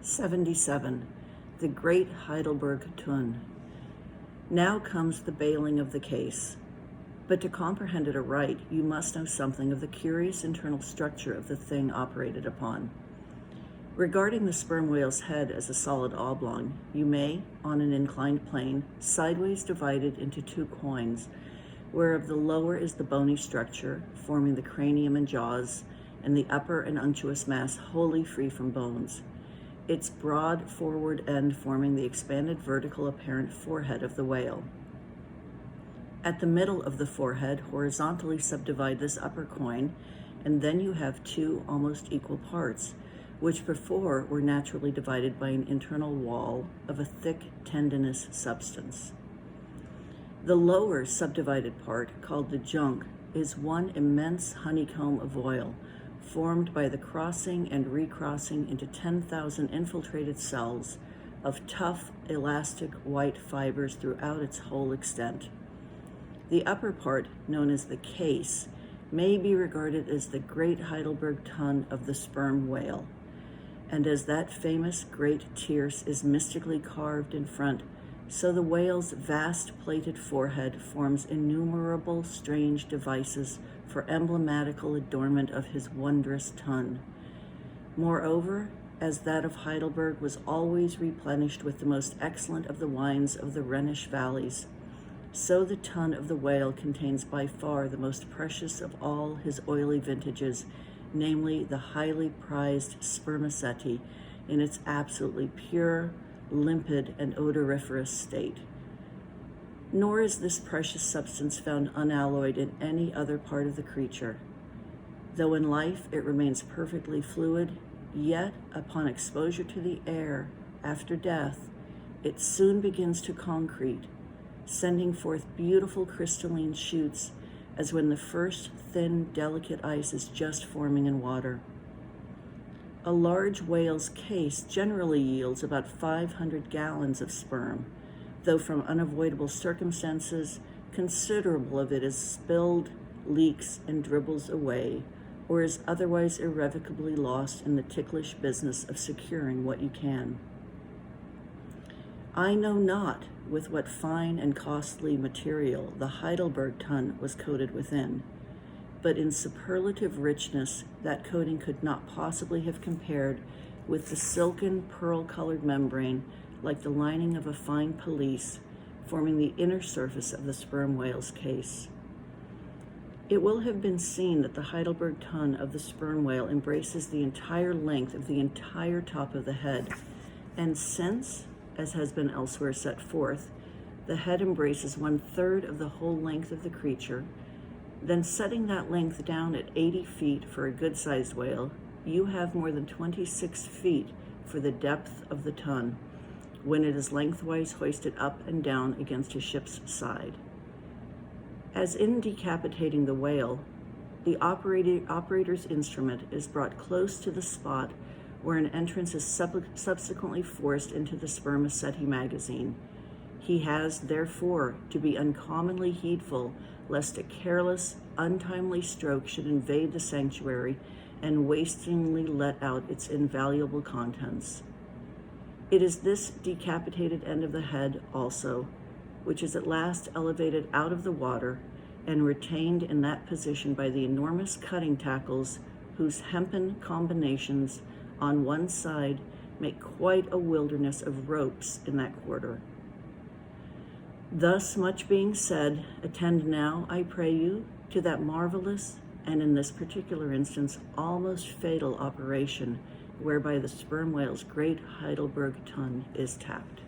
77. The Great Heidelburgh Tun. Now comes the bailing of the case. But to comprehend it aright, you must know something of the curious internal structure of the thing operated upon. Regarding the sperm whale's head as a solid oblong, you may, on an inclined plane, sideways divide it into two coins, whereof the lower is the bony structure, forming the cranium and jaws, and the upper an unctuous mass wholly free from bones, its broad forward end forming the expanded vertical apparent forehead of the whale. At the middle of the forehead, horizontally subdivide this upper coin, and then you have two almost equal parts, which before were naturally divided by an internal wall of a thick tendinous substance. The lower subdivided part, called the junk, is one immense honeycomb of oil, formed by the crossing and recrossing into 10,000 infiltrated cells of tough, elastic white fibers throughout its whole extent. The upper part, known as the case, may be regarded as the great Heidelburgh Tun of the sperm whale, and as that famous great tierce is mystically carved in front, so the whale's vast plated forehead forms innumerable strange devices for emblematical adornment of his wondrous tun. Moreover, as that of Heidelberg was always replenished with the most excellent of the wines of the Rhenish valleys, so the tun of the whale contains by far the most precious of all his oily vintages, namely the highly prized spermaceti in its absolutely pure, limpid, and odoriferous state. Nor is this precious substance found unalloyed in any other part of the creature. Though in life it remains perfectly fluid, yet upon exposure to the air after death, it soon begins to concrete, sending forth beautiful crystalline shoots as when the first thin, delicate ice is just forming in water. A large whale's case generally yields about 500 gallons of sperm, though from unavoidable circumstances, considerable of it is spilled, leaks, and dribbles away, or is otherwise irrevocably lost in the ticklish business of securing what you can. I know not with what fine and costly material the Heidelburgh Tun was coated within, but in superlative richness that coating could not possibly have compared with the silken pearl-colored membrane like the lining of a fine pelisse forming the inner surface of the sperm whale's case. It will have been seen that the Heidelburgh Tun of the sperm whale embraces the entire length of the entire top of the head, and since, as has been elsewhere set forth, the head embraces 1/3 of the whole length of the creature, then setting that length down at 80 feet for a good-sized whale, you have more than 26 feet for the depth of the tun when it is lengthwise hoisted up and down against a ship's side. As in decapitating the whale, the operator's instrument is brought close to the spot where an entrance is subsequently forced into the spermaceti magazine. He has, therefore, to be uncommonly heedful lest a careless, untimely stroke should invade the sanctuary and wastingly let out its invaluable contents. It is this decapitated end of the head, also, which is at last elevated out of the water and retained in that position by the enormous cutting tackles whose hempen combinations on one side make quite a wilderness of ropes in that quarter. Thus much being said, attend now, I pray you, to that marvelous, and in this particular instance, almost fatal operation whereby the sperm whale's great Heidelburgh Tun is tapped.